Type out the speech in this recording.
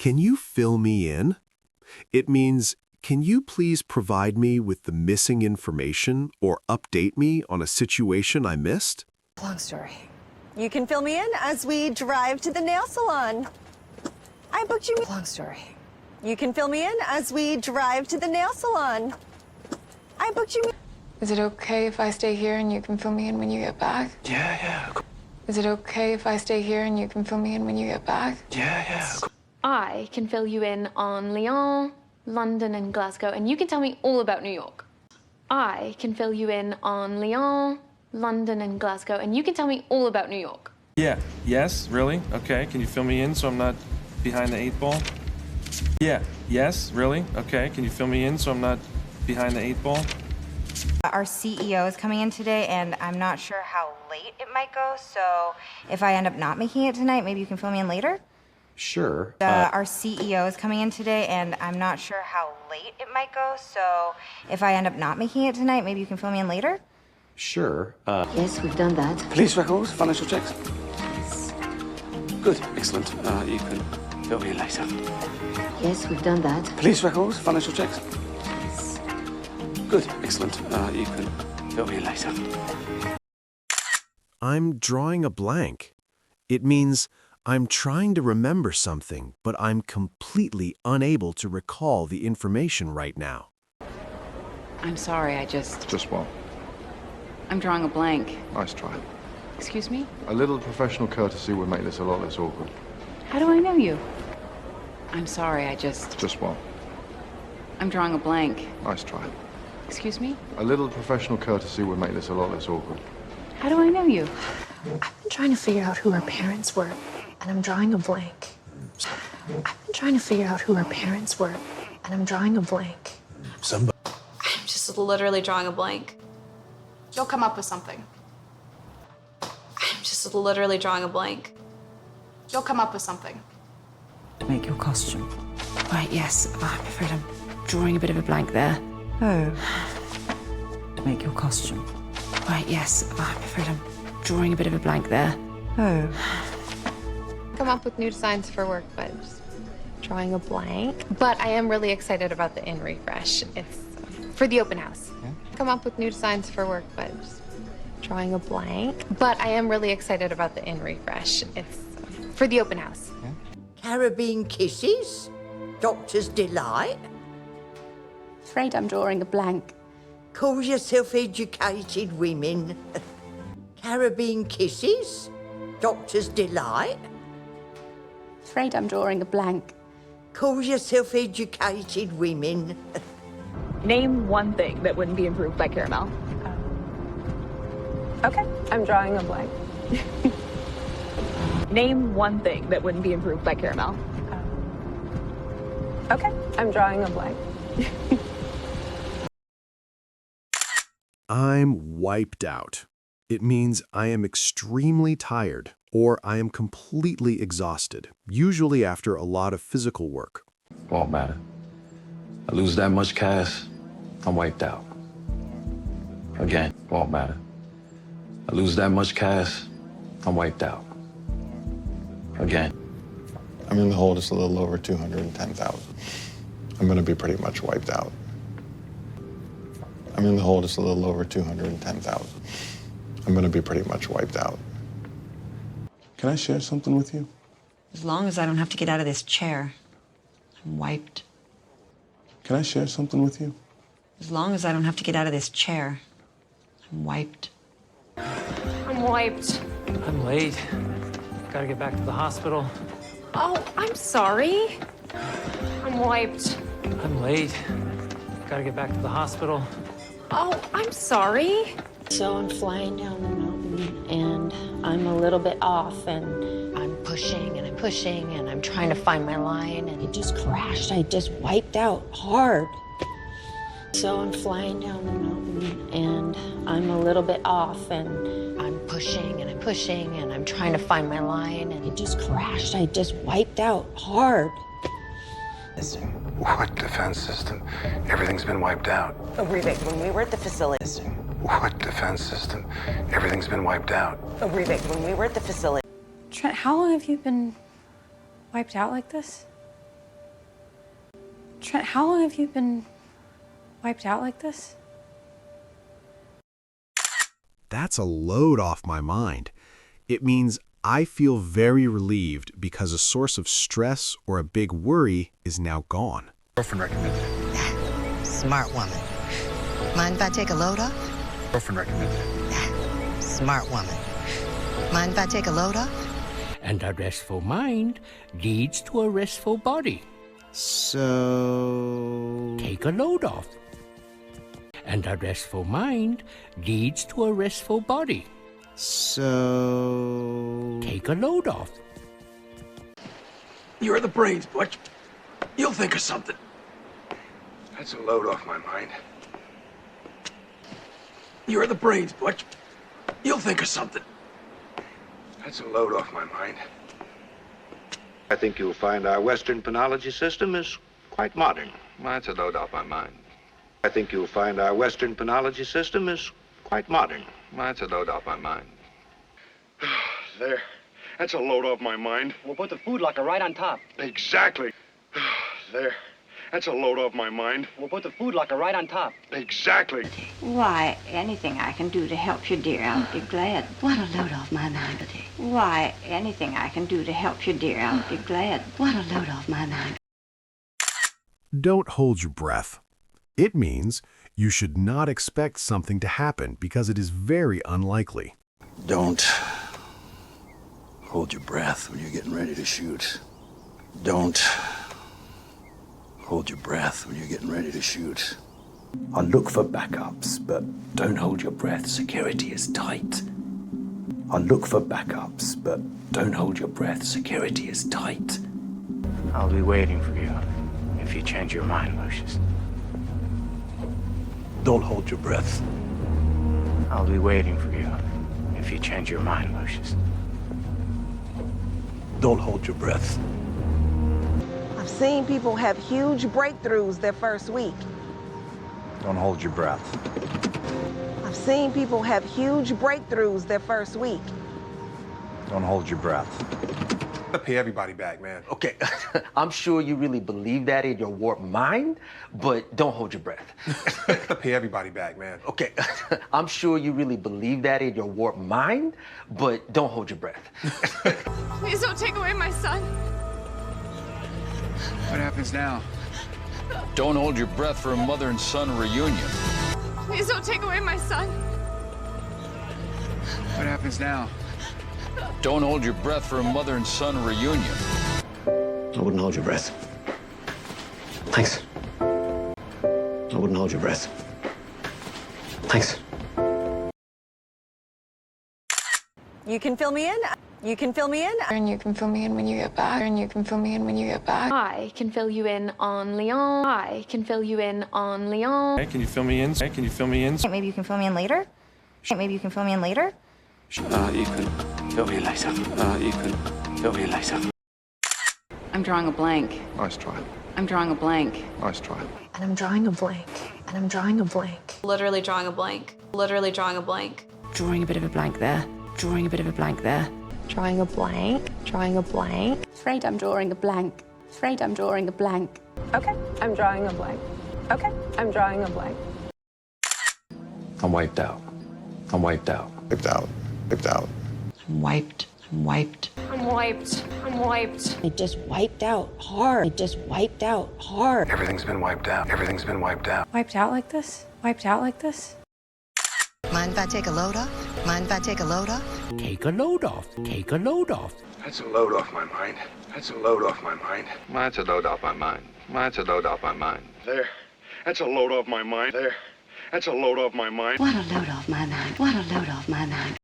Can you fill me in? It means, can you please provide me with the missing information or update me on a situation I missed? Long story. You can fill me in as we drive to the nail salon. I booked you. Long story. You can fill me in as we drive to the nail salon. I booked you. Is it okay if I stay here and you can fill me in when you get back? Yeah. Is it okay if I stay here and you can fill me in when you get back? Yeah. I can fill you in on Lyon, London, and Glasgow, and you can tell me all about New York. I can fill you in on Lyon, London, and Glasgow, and you can tell me all about New York. Yeah. Yes. Really? Okay. Can you fill me in so I'm not behind the 8 ball? Yeah. Yes. Really? Okay. Can you fill me in so I'm not behind the 8 ball? Our CEO is coming in today, and I'm not sure how late it might go, so if I end up not making it tonight, maybe you can fill me in later? Sure. Our CEO is coming in today, and I'm not sure how late it might go, so if I end up not making it tonight, maybe you can fill me in later? Sure. Yes, we've done that. Police records, financial checks. Good, excellent. You can fill me in later. Yes, we've done that. Police records, financial checks. Good, excellent. You can fill me in later. I'm drawing a blank. It means I'm trying to remember something, but I'm completely unable to recall the information right now. I'm sorry, I just... Just what? I'm drawing a blank. Nice try. Excuse me? A little professional courtesy would make this a lot less awkward. How do I know you? I'm sorry, I just... Just what? I'm drawing a blank. Nice try. Excuse me? A little professional courtesy would make this a lot less awkward. How do I know you? I've been trying to figure out who her parents were, and I'm drawing a blank. I've been trying to figure out who her parents were, and I'm drawing a blank. I'm just literally drawing a blank. You'll come up with something. I'm just literally drawing a blank. You'll come up with something. To make your costume. Right, yes. I'm afraid I'm drawing a bit of a blank there. Oh. To make your costume. Right, yes. I'm afraid I'm drawing a bit of a blank there. Oh. Come up with new designs for work, but just drawing a blank. But I am really excited about the inn refresh. It's for the open house. Yeah. Come up with new designs for work, but just drawing a blank. But I am really excited about the inn refresh. It's for the open house. Yeah. Caribbean kisses? Doctor's delight? Afraid I'm drawing a blank. Call yourself educated women. Caribbean kisses? Doctor's delight? Afraid I'm drawing a blank. Call yourself educated women. Name one thing that wouldn't be improved by caramel. Okay, I'm drawing a blank. Name one thing that wouldn't be improved by caramel. Okay, I'm drawing a blank. I'm wiped out. It means I am extremely tired or I am completely exhausted, usually after a lot of physical work. Won't matter. I lose that much cash, I'm wiped out. Again, won't matter. I lose that much cash, I'm wiped out. Again. I'm in the hole just a little over 210,000. I'm gonna be pretty much wiped out. I'm in the hole just a little over 210,000. I'm gonna be pretty much wiped out. Can I share something with you? As long as I don't have to get out of this chair, I'm wiped. Can I share something with you? As long as I don't have to get out of this chair, I'm wiped. I'm wiped. I'm late. Gotta get back to the hospital. Oh, I'm sorry. I'm wiped. I'm late. Gotta get back to the hospital. Oh, I'm sorry. So I'm flying down the mountain, and I'm a little bit off, and I'm pushing, and I'm pushing, and I'm trying to find my line, and it just crashed. I just wiped out hard. So I'm flying down the mountain, and I'm a little bit off, and I'm pushing, and I'm pushing, and I'm trying to find my line, and it just crashed. I just wiped out hard. What defense system? Everything's been wiped out. A rebate when we were at the facility. What defense system? Everything's been wiped out. A rebate when we were at the facility. Trent, how long have you been wiped out like this? Trent, how long have you been wiped out like this? That's a load off my mind. It means I feel very relieved because a source of stress or a big worry is now gone. Girlfriend recommended. Smart woman. Mind if I take a load off? Girlfriend recommended. Smart woman. Mind if I take a load off? And a restful mind leads to a restful body. So... Take a load off. And a restful mind leads to a restful body. So... Take a load off. You're the brains, Butch. You'll think of something. That's a load off my mind. You're the brains, Butch. You'll think of something. That's a load off my mind. I think you'll find our Western penology system is quite modern. That's a load off my mind. I think you'll find our Western penology system is quite modern. That's a load off my mind. There. That's a load off my mind. We'll put the food locker right on top. Exactly. There. That's a load off my mind. We'll put the food locker right on top. Exactly. Why, anything I can do to help you, dear, I'll be glad. What a load off my mind. Why, anything I can do to help you, dear, I'll be glad. What a load off my mind. Don't hold your breath. It means you should not expect something to happen because it is very unlikely. Don't hold your breath when you're getting ready to shoot. Don't hold your breath when you're getting ready to shoot. I'll look for backups, but don't hold your breath. Security is tight. I'll look for backups, but don't hold your breath. Security is tight. I'll be waiting for you if you change your mind, Lucius. Don't hold your breath. I'll be waiting for you if you change your mind, Lucius. Don't hold your breath. I've seen people have huge breakthroughs their first week. Don't hold your breath. I've seen people have huge breakthroughs their first week. Don't hold your breath. I pay everybody back, man. Okay, I'm sure you really believe that in your warped mind, but don't hold your breath. I pay everybody back, man. Okay, I'm sure you really believe that in your warped mind, but don't hold your breath. Please don't take away my son. What happens now? Don't hold your breath for a mother and son reunion. Please don't take away my son. What happens now? Don't hold your breath for a mother and son reunion. I wouldn't hold your breath. Thanks. I wouldn't hold your breath. Thanks. You can fill me in. You can fill me in. And you can fill me in when you get back. And you can fill me in when you get back. I can fill you in on Leon. I can fill you in on Leon. Hey, can you fill me in? Hey, can you fill me in? Maybe you can fill me in later? Maybe you can fill me in later? You can fill me later. You can fill me later. I'm drawing a blank. Nice try. I'm drawing a blank. Nice try. And I'm drawing a blank. And I'm drawing a blank. Literally drawing a blank. Literally drawing a blank. Drawing a bit of a blank there. Drawing a bit of a blank there. Drawing a blank. Drawing a blank. Afraid I'm drawing a blank. Afraid I'm drawing a blank. Okay, I'm drawing a blank. Okay, I'm drawing a blank. I'm wiped out. I'm wiped out. Wiped out. Wiped out. I'm wiped. I'm wiped. I'm wiped. I'm wiped. I just wiped out hard. I just wiped out hard. Everything's been wiped out. Everything's been wiped out. Wiped out like this? Wiped out like this? Mind if I take a load off? Mind if I take a load off? Take a load off. Take a load off. That's a load off my mind. That's a load off my mind. That's a load off my mind. That's a load off my mind. There. That's a load off my mind. There. That's a load off my mind. What a load off my mind. What a load off my mind.